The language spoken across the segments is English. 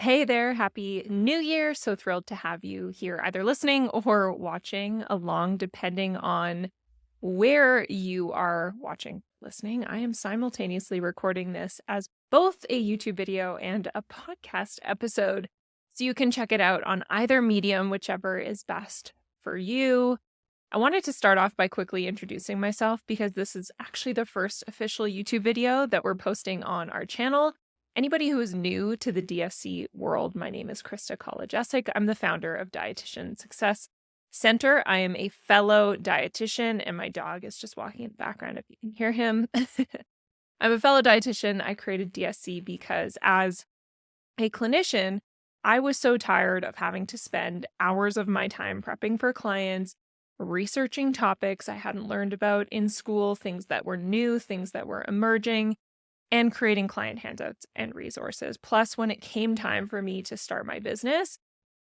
Hey there, happy new year. So thrilled to have you here, either listening or watching along, depending on where you are watching, listening. I am simultaneously recording this as both a YouTube video and a podcast episode. So you can check it out on either medium, whichever is best for you. I wanted to start off by quickly introducing myself because this is actually the first official YouTube video that we're posting on our channel. Anybody who is new to the DSC world, my name is Krista Kolajesic. I'm the founder of Dietitian Success Center. I am a fellow dietitian, and my dog is just walking in the background if you can hear him. I'm a fellow dietitian. I created DSC because as a clinician, I was so tired of having to spend hours of my time prepping for clients, researching topics I hadn't learned about in school, things that were new, things that were emerging, and creating client handouts and resources. Plus, when it came time for me to start my business,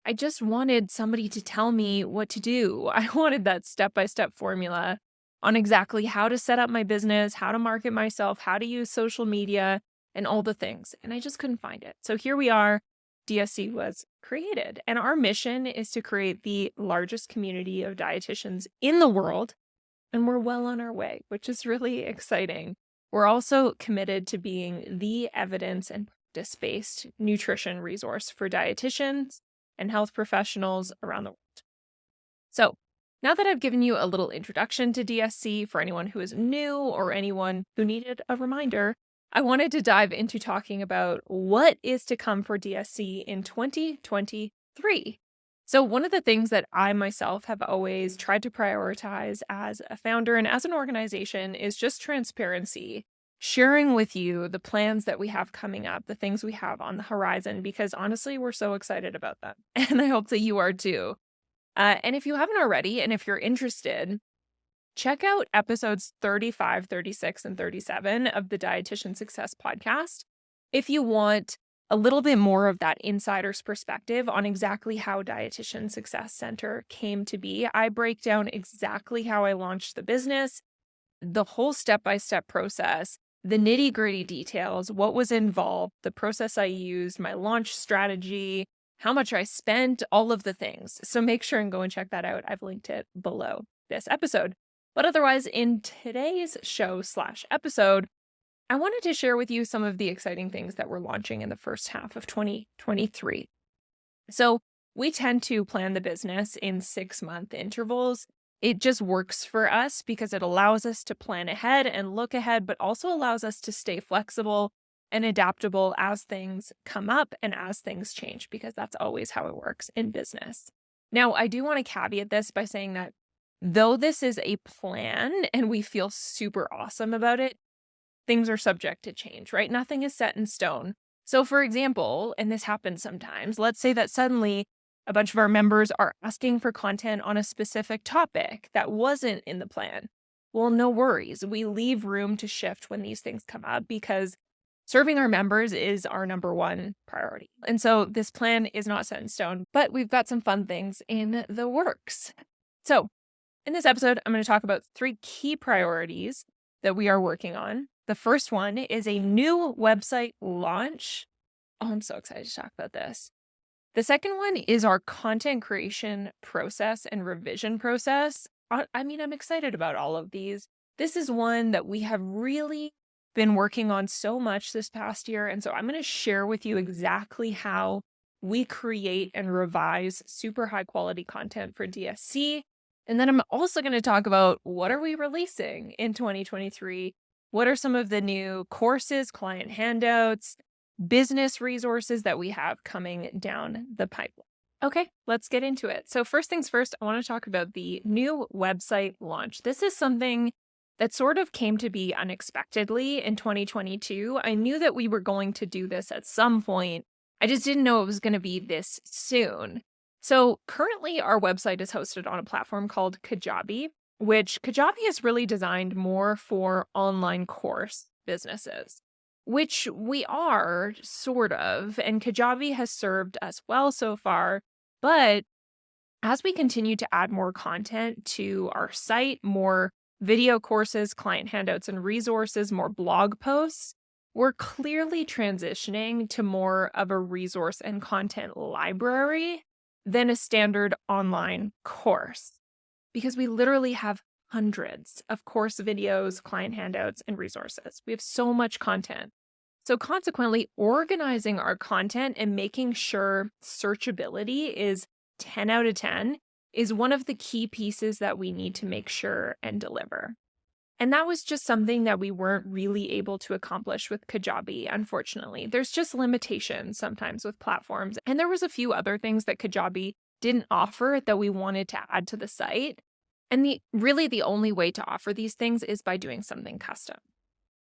I just wanted somebody to tell me what to do. I wanted that step-by-step formula on exactly how to set up my business, how to market myself, how to use social media, and all the things. And I just couldn't find it. So here we are. DSC was created, and our mission is to create the largest community of dietitians in the world, and we're well on our way, which is really exciting. We're also committed to being the evidence and practice-based nutrition resource for dietitians and health professionals around the world. So now that I've given you a little introduction to DSC for anyone who is new or anyone who needed a reminder, I wanted to dive into talking about what is to come for DSC in 2023. So one of the things that I myself have always tried to prioritize as a founder and as an organization is just transparency, sharing with you the plans that we have coming up, the things we have on the horizon, because honestly, we're so excited about them. And I hope that you are too. And if you haven't already, and if you're interested, check out episodes 35, 36, and 37 of the Dietitian Success podcast if you want a little bit more of that insider's perspective on exactly how Dietitian Success Center came to be. I break down exactly how I launched the business, the whole step-by-step process, the nitty-gritty details, what was involved, the process I used, my launch strategy, how much I spent, all of the things. So make sure and go and check that out. I've linked it below this episode. But otherwise, in today's show/episode, I wanted to share with you some of the exciting things that we're launching in the first half of 2023. So we tend to plan the business in 6-month intervals. It just works for us because it allows us to plan ahead and look ahead, but also allows us to stay flexible and adaptable as things come up and as things change, because that's always how it works in business. Now, I do want to caveat this by saying that though this is a plan and we feel super awesome about it, things are subject to change, right? Nothing is set in stone. So for example, and this happens sometimes, let's say that suddenly a bunch of our members are asking for content on a specific topic that wasn't in the plan. Well, no worries. We leave room to shift when these things come up because serving our members is our number one priority. And so this plan is not set in stone, but we've got some fun things in the works. So in this episode, I'm going to talk about 3 key priorities that we are working on. The first one is a new website launch. Oh, I'm so excited to talk about this. The second one is our content creation process and revision process. I'm excited about all of these. This is one that we have really been working on so much this past year. And so I'm going to share with you exactly how we create and revise super high quality content for DSC. And then I'm also going to talk about what are we releasing in 2023? What are some of the new courses, client handouts, business resources that we have coming down the pipeline? Okay, let's get into it. So first things first, I want to talk about the new website launch. This is something that sort of came to be unexpectedly in 2022. I knew that we were going to do this at some point. I just didn't know it was going to be this soon. So currently our website is hosted on a platform called Kajabi, which Kajabi is really designed more for online course businesses, which we are sort of, and Kajabi has served us well so far. But as we continue to add more content to our site, more video courses, client handouts, and resources, more blog posts, we're clearly transitioning to more of a resource and content library than a standard online course, because we literally have hundreds of course videos, client handouts, and resources. We have so much content. So consequently, organizing our content and making sure searchability is 10 out of 10 is one of the key pieces that we need to make sure and deliver. And that was just something that we weren't really able to accomplish with Kajabi, unfortunately. There's just limitations sometimes with platforms. And there was a few other things that Kajabi didn't offer that we wanted to add to the site. And the only way to offer these things is by doing something custom.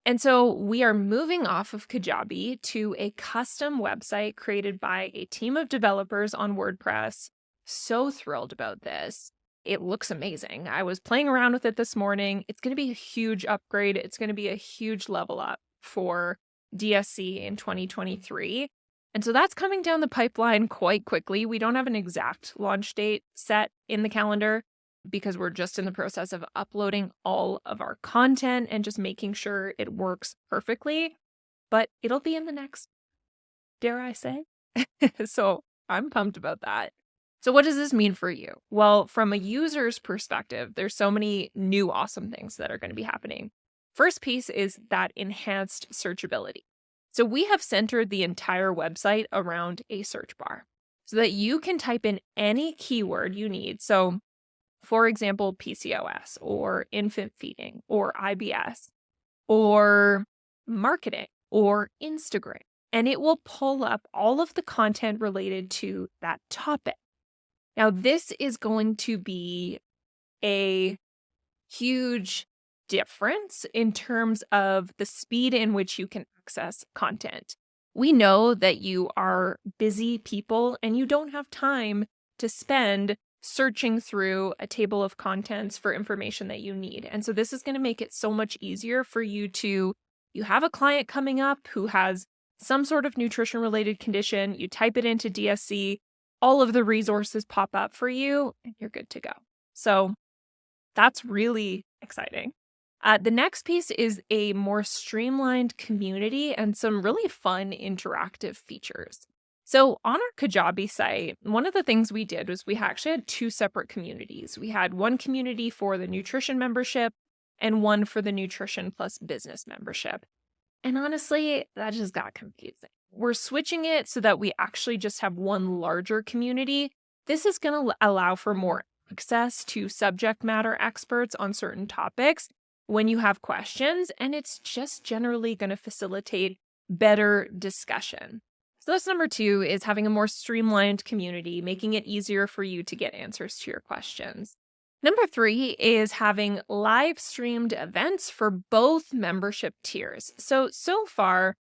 And so we are moving off of Kajabi to a custom website created by a team of developers on WordPress. So thrilled about this. It looks amazing. I was playing around with it this morning. It's going to be a huge upgrade. It's going to be a huge level up for DSC in 2023. And so that's coming down the pipeline quite quickly. We don't have an exact launch date set in the calendar because we're just in the process of uploading all of our content and just making sure it works perfectly. But it'll be in the next, dare I say? So I'm pumped about that. So what does this mean for you? Well, from a user's perspective, there's so many new awesome things that are going to be happening. First piece is that enhanced searchability. So we have centered the entire website around a search bar so that you can type in any keyword you need. So for example, PCOS or infant feeding or IBS or marketing or Instagram, and it will pull up all of the content related to that topic. Now, this is going to be a huge difference in terms of the speed in which you can access content. We know that you are busy people and you don't have time to spend searching through a table of contents for information that you need. And so this is going to make it so much easier for you have a client coming up who has some sort of nutrition related condition, you type it into DSC, all of the resources pop up for you, and you're good to go. So that's really exciting. The next piece is a more streamlined community and some really fun interactive features. So on our Kajabi site, one of the things we did was we actually had two separate communities. We had one community for the nutrition membership and one for the nutrition plus business membership. And honestly, that just got confusing. We're switching it so that we actually just have one larger community. This is going to allow for more access to subject matter experts on certain topics when you have questions, and it's just generally going to facilitate better discussion. So that's number 2, is having a more streamlined community, making it easier for you to get answers to your questions. Number 3 is having live streamed events for both membership tiers. So far,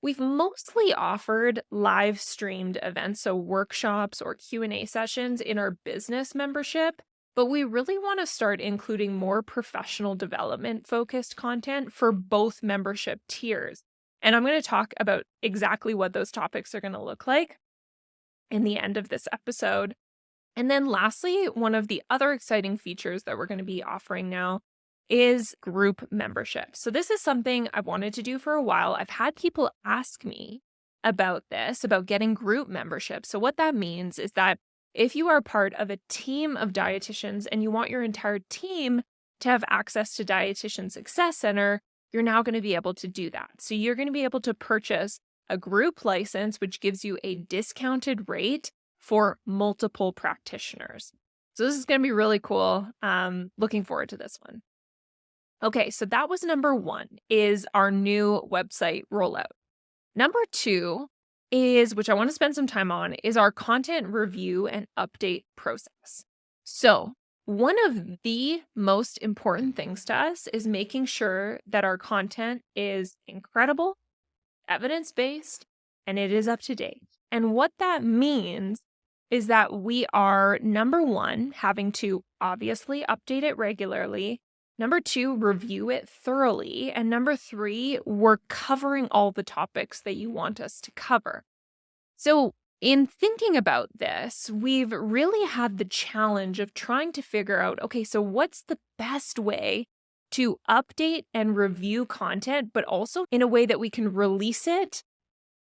we've mostly offered live streamed events, so workshops or Q&A sessions in our business membership, but we really want to start including more professional development focused content for both membership tiers. And I'm going to talk about exactly what those topics are going to look like in the end of this episode. And then lastly, one of the other exciting features that we're going to be offering now is group membership. So this is something I've wanted to do for a while. I've had people ask me about this, about getting group membership. So what that means is that if you are part of a team of dietitians and you want your entire team to have access to Dietitian Success Center, you're now going to be able to do that. So you're going to be able to purchase a group license, which gives you a discounted rate for multiple practitioners. So this is going to be really cool. Looking forward to this one. Okay, so that was number 1, is our new website rollout. Number 2 is, which I want to spend some time on, is our content review and update process. So one of the most important things to us is making sure that our content is incredible, evidence-based, and it is up to date. And what that means is that we are, number 1, having to obviously update it regularly. Number 2, review it thoroughly. And number 3, we're covering all the topics that you want us to cover. So in thinking about this, we've really had the challenge of trying to figure out, okay, so what's the best way to update and review content, but also in a way that we can release it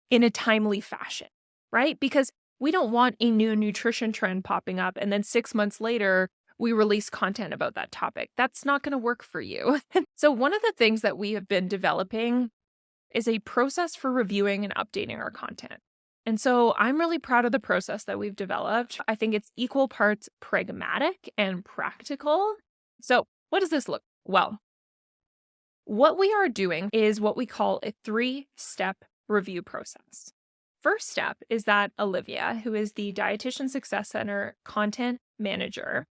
in a timely fashion, right? Because we don't want a new nutrition trend popping up and then 6 months later, we release content about that topic. That's not going to work for you. So one of the things that we have been developing is a process for reviewing and updating our content. And so I'm really proud of the process that we've developed. I think it's equal parts pragmatic and practical. So what does this look? Well, what we are doing is what we call a 3-step review process. First step is that Olivia, who is the Dietitian Success Center content manager,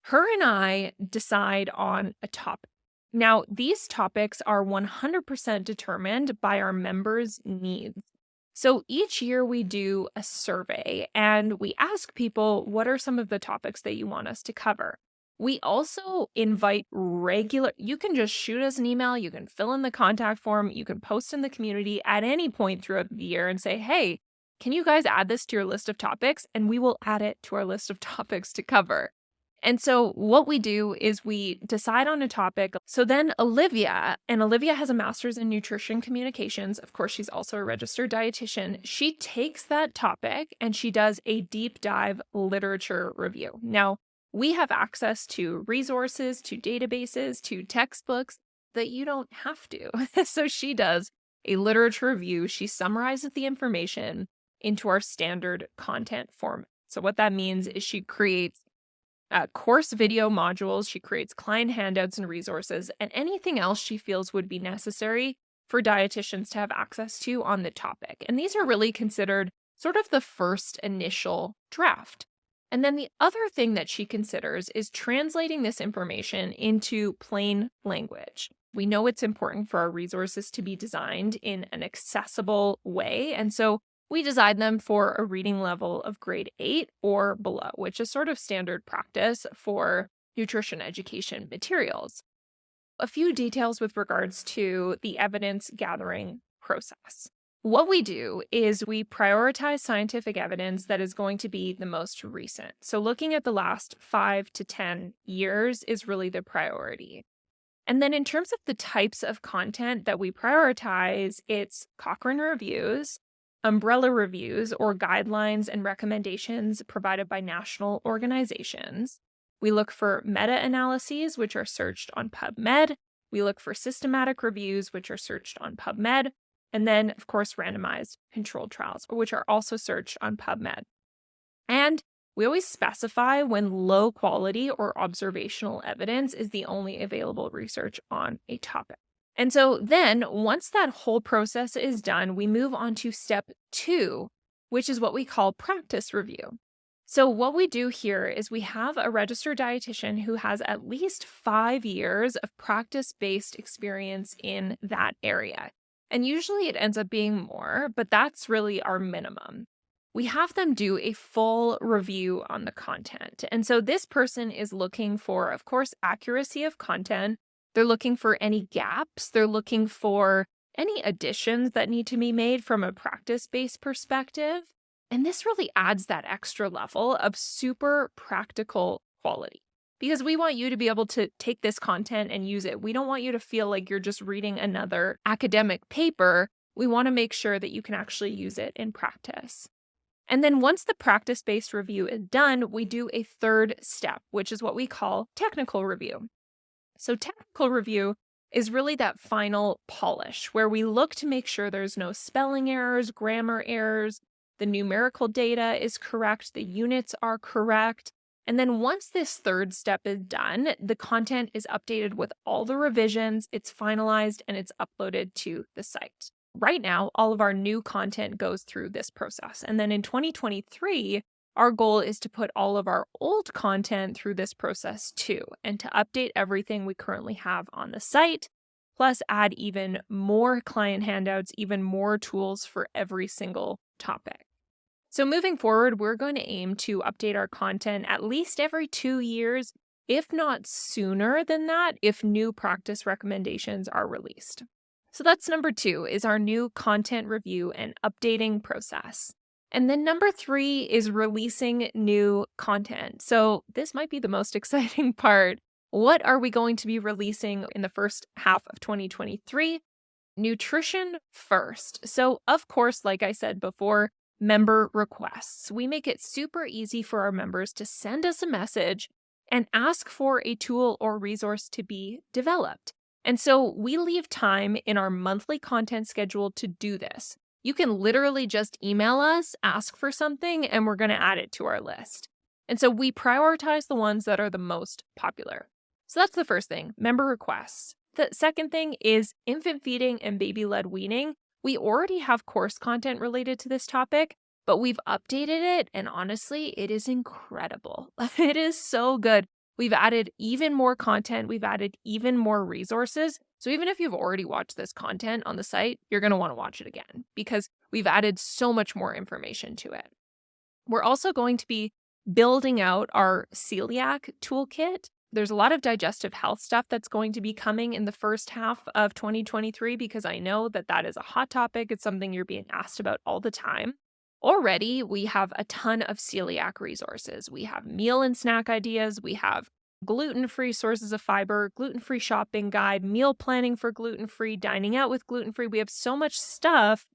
her and I decide on a topic. Now, these topics are 100% determined by our members' needs. So each year we do a survey and we ask people, what are some of the topics that you want us to cover? We also invite you can just shoot us an email, you can fill in the contact form, you can post in the community at any point throughout the year and say, hey, can you guys add this to your list of topics? And we will add it to our list of topics to cover. And so what we do is we decide on a topic. So then Olivia has a master's in nutrition communications. Of course, she's also a registered dietitian. She takes that topic and she does a deep dive literature review. Now, we have access to resources, to databases, to textbooks that you don't have to. So she does a literature review. She summarizes the information into our standard content format. So what that means is she creates course video modules, she creates client handouts and resources, and anything else she feels would be necessary for dietitians to have access to on the topic. And these are really considered sort of the first initial draft. And then the other thing that she considers is translating this information into plain language. We know it's important for our resources to be designed in an accessible way, and so we design them for a reading level of grade 8 or below, which is sort of standard practice for nutrition education materials. A few details with regards to the evidence gathering process. What we do is we prioritize scientific evidence that is going to be the most recent. So looking at the last 5 to 10 years is really the priority. And then in terms of the types of content that we prioritize, it's Cochrane reviews, umbrella reviews or guidelines and recommendations provided by national organizations. We look for meta-analyses, which are searched on PubMed. We look for systematic reviews, which are searched on PubMed. And then, of course, randomized controlled trials, which are also searched on PubMed. And we always specify when low quality or observational evidence is the only available research on a topic. And so then once that whole process is done, we move on to step 2, which is what we call practice review. So what we do here is we have a registered dietitian who has at least 5 years of practice-based experience in that area. And usually it ends up being more, but that's really our minimum. We have them do a full review on the content. And so this person is looking for, of course, accuracy of content. They're looking for any gaps. They're looking for any additions that need to be made from a practice-based perspective. And this really adds that extra level of super practical quality because we want you to be able to take this content and use it. We don't want you to feel like you're just reading another academic paper. We want to make sure that you can actually use it in practice. And then once the practice-based review is done, we do a third step, which is what we call technical review. So technical review is really that final polish where we look to make sure there's no spelling errors, grammar errors, the numerical data is correct, the units are correct. And then once this third step is done, the content is updated with all the revisions, it's finalized, and it's uploaded to the site. Right now, all of our new content goes through this process. And then in 2023, our goal is to put all of our old content through this process too, and to update everything we currently have on the site, plus add even more client handouts, even more tools for every single topic. So moving forward, we're going to aim to update our content at least every 2 years, if not sooner than that, if new practice recommendations are released. So that's number 2, is our new content review and updating process. And then number 3 is releasing new content. So this might be the most exciting part What are we going to be releasing in the first half of 2023? Nutrition first. So, of course, like I said before, member requests. We make it super easy for our members to send us a message and ask for a tool or resource to be developed. And so we leave time in our monthly content schedule to do this. You can literally just email us, ask for something, and we're going to add it to our list. And so we prioritize the ones that are the most popular. So that's the first thing, member requests. The second thing is infant feeding and baby-led weaning. We already have course content related to this topic, but we've updated it, and honestly, it is incredible. It is so good. We've added even more content. We've added even more resources. So even if you've already watched this content on the site, you're going to want to watch it again because we've added so much more information to it. We're also going to be building out our celiac toolkit. There's a lot of digestive health stuff that's going to be coming in the first half of 2023 because I know that that is a hot topic. It's something you're being asked about all the time. Already, we have a ton of celiac resources. We have meal and snack ideas. We have gluten-free sources of fiber, gluten-free shopping guide, meal planning for gluten-free, dining out with gluten-free. We have so much stuff,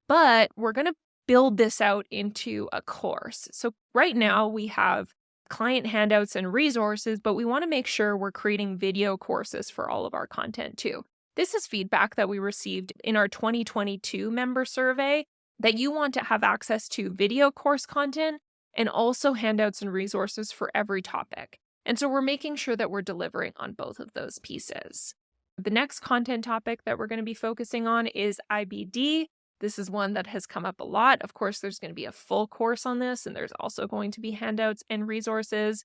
but we're going to build this out into a course. So right now we have client handouts and resources, but we want to make sure we're creating video courses for all of our content too. This is feedback that we received in our 2022 member survey that you want to have access to video course content and also handouts and resources for every topic. And so we're making sure that we're delivering on both of those pieces. The next content topic that we're going to be focusing on is IBD. This is one that has come up a lot. Of course, there's going to be a full course on this, and there's also going to be handouts and resources.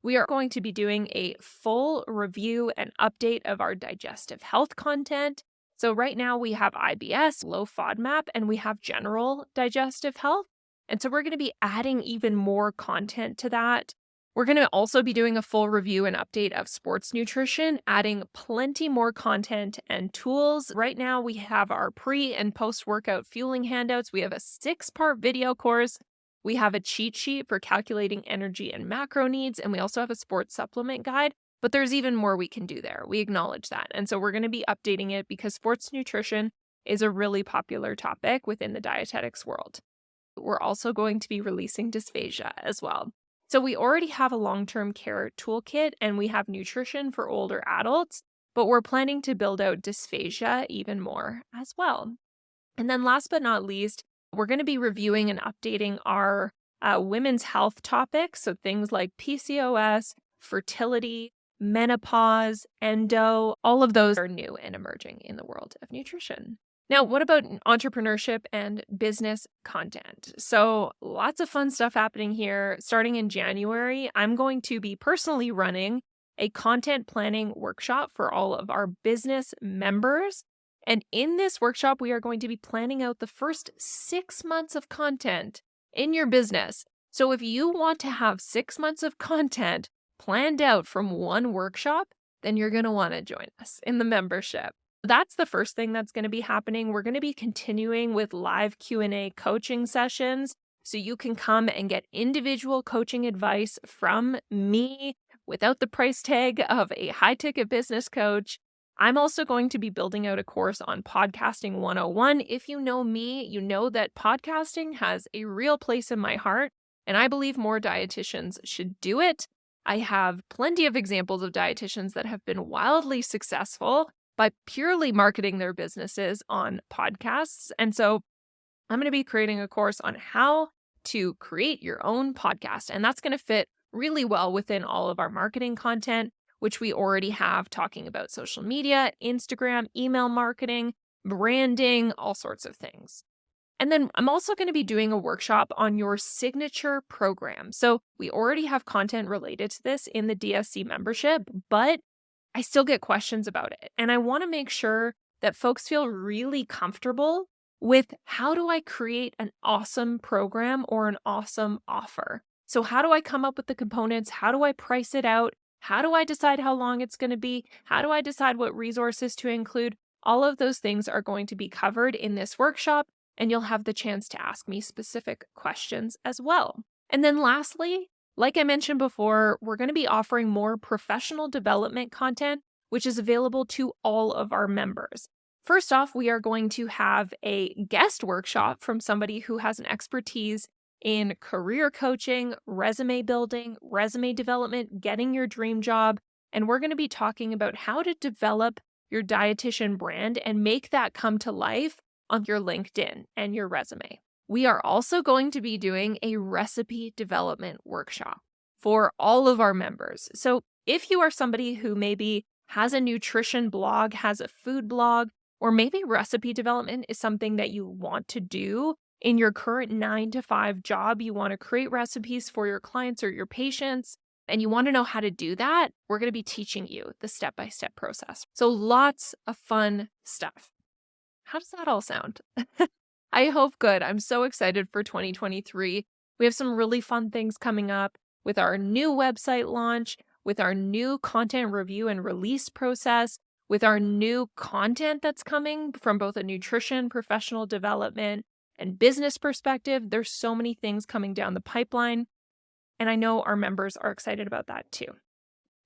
We are going to be doing a full review and update of our digestive health content. So right now we have IBS, low FODMAP, and we have general digestive health. And so we're going to be adding even more content to that. We're going to also be doing a full review and update of sports nutrition, adding plenty more content and tools. Right now we have our pre and post-workout fueling handouts. We have a 6-part video course. We have a cheat sheet for calculating energy and macro needs, and we also have a sports supplement guide. But there's even more we can do there. We acknowledge that. And so we're going to be updating it because sports nutrition is a really popular topic within the dietetics world. We're also going to be releasing dysphagia as well. So we already have a long-term care toolkit and we have nutrition for older adults, but we're planning to build out dysphagia even more as well. And then last but not least, we're going to be reviewing and updating our women's health topics. So things like PCOS, fertility, menopause, endo, all of those are new and emerging in the world of nutrition. Now, what about entrepreneurship and business content? So lots of fun stuff happening here. Starting in January, I'm going to be personally running a content planning workshop for all of our business members. And in this workshop, we are going to be planning out the first 6 months of content in your business. So if you want to have 6 months of content planned out from one workshop, then you're going to want to join us in the membership. That's the first thing that's going to be happening. We're going to be continuing with live Q&A coaching sessions so you can come and get individual coaching advice from me without the price tag of a high-ticket business coach. I'm also going to be building out a course on Podcasting 101. If you know me, you know that podcasting has a real place in my heart, and I believe more dietitians should do it. I have plenty of examples of dietitians that have been wildly successful by purely marketing their businesses on podcasts. And so I'm going to be creating a course on how to create your own podcast. And that's going to fit really well within all of our marketing content, which we already have, talking about social media, Instagram, email marketing, branding, all sorts of things. And then I'm also going to be doing a workshop on your signature program. So we already have content related to this in the DSC membership, but I still get questions about it. And I want to make sure that folks feel really comfortable with how do I create an awesome program or an awesome offer? So how do I come up with the components? How do I price it out? How do I decide how long it's going to be? How do I decide what resources to include? All of those things are going to be covered in this workshop, and you'll have the chance to ask me specific questions as well. And then lastly, Like I mentioned before, we're going to be offering more professional development content, which is available to all of our members. First off, we are going to have a guest workshop from somebody who has an expertise in career coaching, resume building, resume development, getting your dream job. And we're going to be talking about how to develop your dietitian brand and make that come to life on your LinkedIn and your resume. We are also going to be doing a recipe development workshop for all of our members. So if you are somebody who maybe has a nutrition blog, has a food blog, or maybe recipe development is something that you want to do in your current 9-to-5 job, you want to create recipes for your clients or your patients, and you want to know how to do that, we're going to be teaching you the step-by-step process. So lots of fun stuff. How does that all sound? I hope good. I'm so excited for 2023. We have some really fun things coming up with our new website launch, with our new content review and release process, with our new content that's coming from both a nutrition, professional development, and business perspective. There's so many things coming down the pipeline, and I know our members are excited about that too.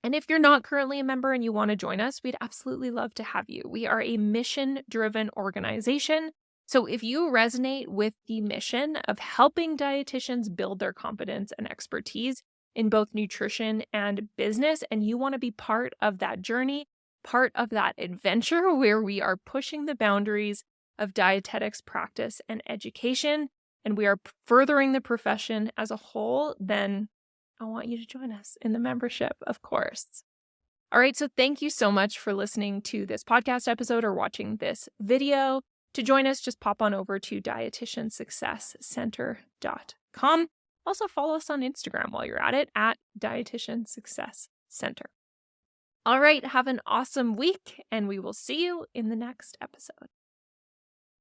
And if you're not currently a member and you want to join us, we'd absolutely love to have you. We are a mission-driven organization. So if you resonate with the mission of helping dietitians build their competence and expertise in both nutrition and business, and you want to be part of that journey, part of that adventure where we are pushing the boundaries of dietetics practice and education, and we are furthering the profession as a whole, then I want you to join us in the membership, of course. All right, so thank you so much for listening to this podcast episode or watching this video. To join us, just pop on over to dietitiansuccesscenter.com. Also follow us on Instagram while you're at it, at Dietitian Success Center. All right, have an awesome week, and we will see you in the next episode.